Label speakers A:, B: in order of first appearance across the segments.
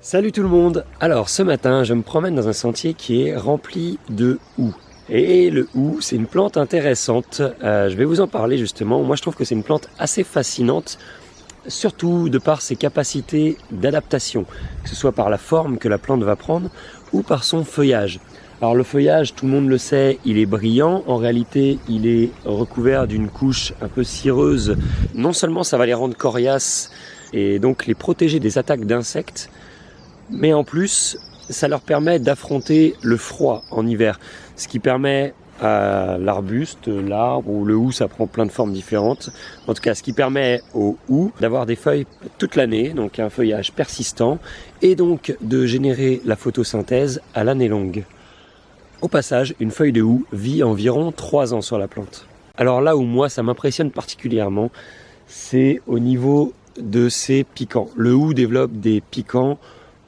A: Salut tout le monde. Alors ce matin je me promène dans un sentier qui est rempli de houx. Et le houx c'est une plante intéressante, je vais vous en parler justement. Moi je trouve que c'est une plante assez fascinante, surtout de par ses capacités d'adaptation, que ce soit par la forme que la plante va prendre ou par son feuillage. Alors le feuillage, tout le monde le sait, il est brillant, en réalité il est recouvert d'une couche un peu cireuse. Non seulement ça va les rendre coriaces et donc les protéger des attaques d'insectes, mais en plus, ça leur permet d'affronter le froid en hiver, ce qui permet à l'arbuste, l'arbre ou le houx, ça prend plein de formes différentes. En tout cas, ce qui permet au houx d'avoir des feuilles toute l'année, donc un feuillage persistant, et donc de générer la photosynthèse à l'année longue. Au passage, une feuille de houx vit environ 3 ans sur la plante. Alors là où moi, ça m'impressionne particulièrement, c'est au niveau de ses piquants. Le houx développe des piquants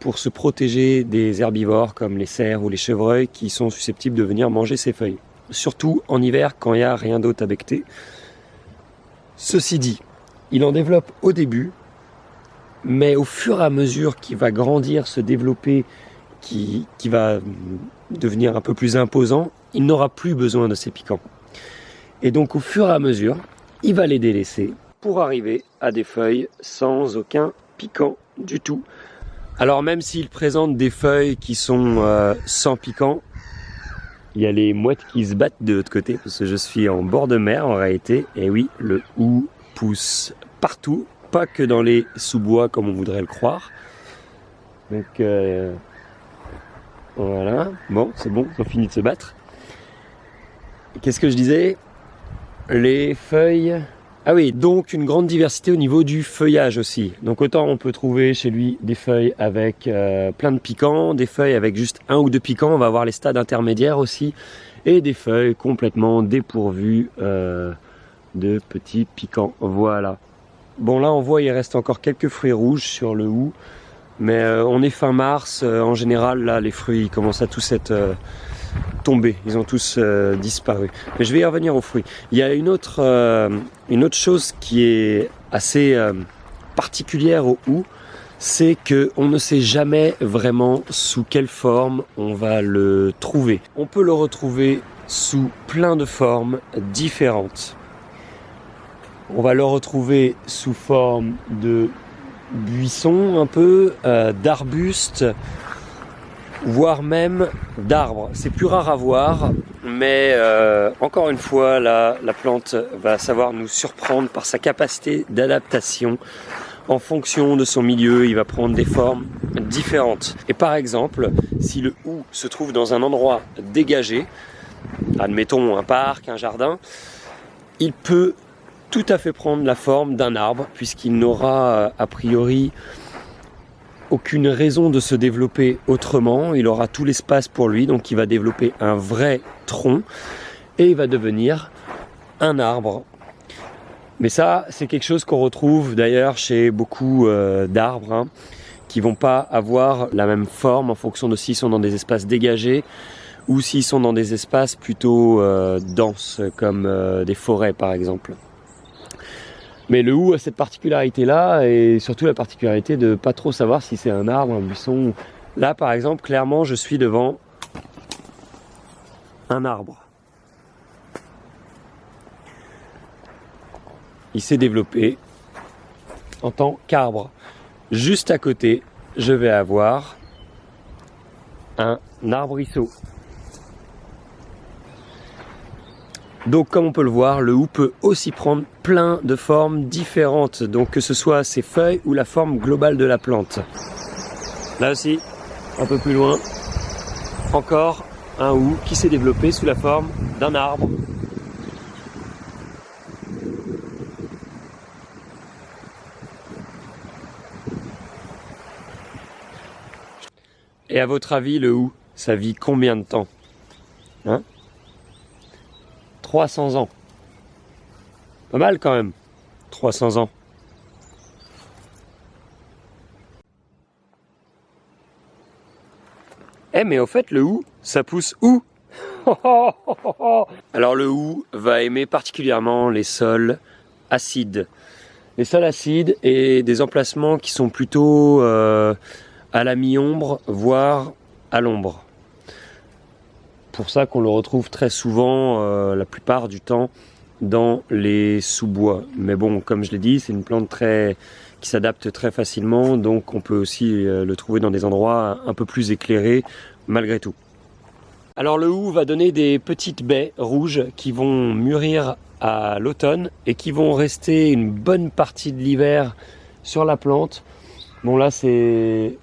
A: pour se protéger des herbivores comme les cerfs ou les chevreuils qui sont susceptibles de venir manger ses feuilles. Surtout en hiver quand il n'y a rien d'autre à becqueter. Ceci dit, il en développe au début, mais au fur et à mesure qu'il va grandir, se développer, qui va devenir un peu plus imposant, il n'aura plus besoin de ses piquants. Et donc au fur et à mesure, il va les délaisser pour arriver à des feuilles sans aucun piquant du tout. Alors même s'il présente des feuilles qui sont sans piquant, il y a les mouettes qui se battent de l'autre côté parce que je suis en bord de mer en réalité. Et oui, le houx pousse partout, pas que dans les sous-bois comme on voudrait le croire. Donc voilà, bon c'est bon, ils ont fini de se battre. Qu'est-ce que je disais? Les feuilles... Ah oui, donc une grande diversité au niveau du feuillage aussi. Donc autant on peut trouver chez lui des feuilles avec plein de piquants, des feuilles avec juste 1 ou 2 piquants, on va avoir les stades intermédiaires aussi, et des feuilles complètement dépourvues de petits piquants. Voilà. Bon là on voit il reste encore quelques fruits rouges sur le houx, mais on est fin mars, en général là les fruits ils commencent à tous être... tombés, ils ont tous disparu. Mais je vais y revenir aux fruits. Il y a une autre chose qui est assez particulière au houx, c'est qu'on ne sait jamais vraiment sous quelle forme on va le trouver. On peut le retrouver sous plein de formes différentes. On va le retrouver sous forme de buissons un peu, d'arbustes, voire même d'arbres. C'est plus rare à voir, mais encore une fois, là, la plante va savoir nous surprendre par sa capacité d'adaptation. En fonction de son milieu, il va prendre des formes différentes. Et par exemple, si le houx se trouve dans un endroit dégagé, admettons un parc, un jardin, il peut tout à fait prendre la forme d'un arbre, puisqu'il n'aura a priori aucune raison de se développer autrement, il aura tout l'espace pour lui, donc il va développer un vrai tronc et il va devenir un arbre. Mais ça, c'est quelque chose qu'on retrouve d'ailleurs chez beaucoup d'arbres qui vont pas avoir la même forme en fonction de s'ils sont dans des espaces dégagés ou s'ils sont dans des espaces plutôt denses comme des forêts par exemple. Mais le houx a cette particularité-là, et surtout la particularité de pas trop savoir si c'est un arbre, un buisson. Là, par exemple, clairement, je suis devant un arbre. Il s'est développé en tant qu'arbre. Juste à côté, je vais avoir un arbrisseau. Donc comme on peut le voir, le houx peut aussi prendre plein de formes différentes, donc que ce soit ses feuilles ou la forme globale de la plante. Là aussi, un peu plus loin, encore un houx qui s'est développé sous la forme d'un arbre. Et à votre avis, le houx, ça vit combien de temps? 300 ans. Pas mal quand même, 300 ans. Mais au fait, le houx, ça pousse où? Alors le houx va aimer particulièrement les sols acides. Les sols acides et des emplacements qui sont plutôt à la mi-ombre, voire à l'ombre. Pour ça qu'on le retrouve très souvent, la plupart du temps, dans les sous-bois. Mais bon, comme je l'ai dit, c'est une plante qui s'adapte très facilement, donc on peut aussi le trouver dans des endroits un peu plus éclairés, malgré tout. Alors le hou va donner des petites baies rouges qui vont mûrir à l'automne et qui vont rester une bonne partie de l'hiver sur la plante. Bon là c'est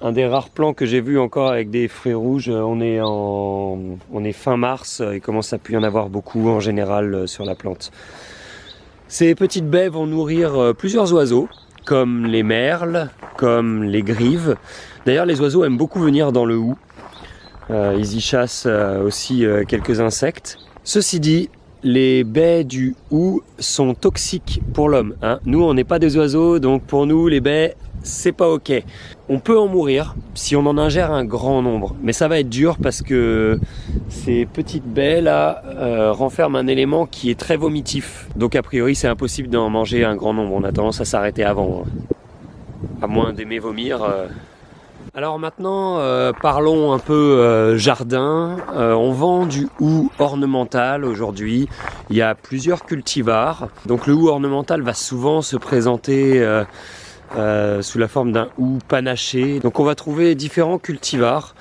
A: un des rares plants que j'ai vu encore avec des fruits rouges. On est fin mars, il commence à plus y en avoir beaucoup en général sur la plante. Ces petites baies vont nourrir plusieurs oiseaux, comme les merles, comme les grives. D'ailleurs les oiseaux aiment beaucoup venir dans le hou. Ils y chassent aussi quelques insectes. Ceci dit, les baies du hou sont toxiques pour l'homme. Nous, on n'est pas des oiseaux, donc pour nous, les baies, c'est pas ok. On peut en mourir si on en ingère un grand nombre, mais ça va être dur parce que ces petites baies là renferment un élément qui est très vomitif. Donc a priori, c'est impossible d'en manger un grand nombre. On a tendance à s'arrêter avant, à moins d'aimer vomir. Alors maintenant, parlons un peu jardin. On vend du hou ornemental aujourd'hui. Il y a plusieurs cultivars. Donc le hou ornemental va souvent se présenter sous la forme d'un hou panaché. Donc on va trouver différents cultivars,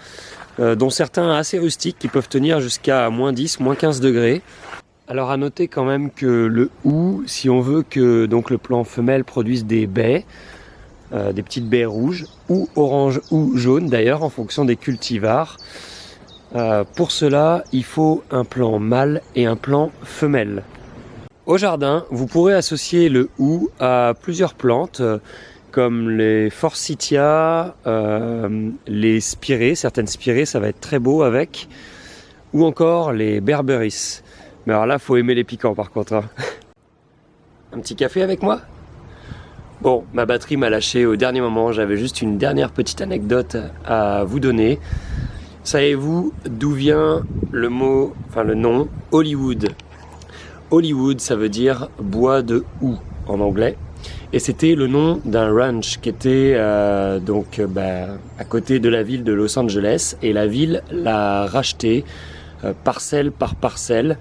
A: dont certains assez rustiques qui peuvent tenir jusqu'à moins 10, moins 15 degrés. Alors à noter quand même que le hou, si on veut que donc le plant femelle produise des baies, des petites baies rouges ou oranges ou jaunes d'ailleurs en fonction des cultivars. Pour cela, il faut un plant mâle et un plant femelle. Au jardin, vous pourrez associer le hou à plusieurs plantes comme les forsythia, les spirées, certaines spirées, ça va être très beau avec, ou encore les berberis. Mais alors là, faut aimer les piquants par contre. Un petit café avec moi ? Bon, ma batterie m'a lâché au dernier moment, j'avais juste une dernière petite anecdote à vous donner. Savez-vous d'où vient le nom Hollywood ? Hollywood, ça veut dire bois de hou en anglais. Et c'était le nom d'un ranch qui était à côté de la ville de Los Angeles. Et la ville l'a racheté parcelle par parcelle.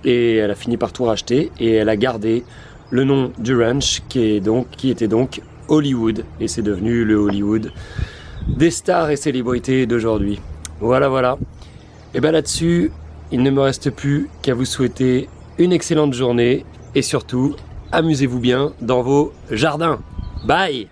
A: Et elle a fini par tout racheter. Et elle a gardé le nom du ranch qui était donc Hollywood. Et c'est devenu le Hollywood des stars et célébrités d'aujourd'hui. Voilà. Et bien là-dessus, il ne me reste plus qu'à vous souhaiter une excellente journée. Et surtout, amusez-vous bien dans vos jardins. Bye!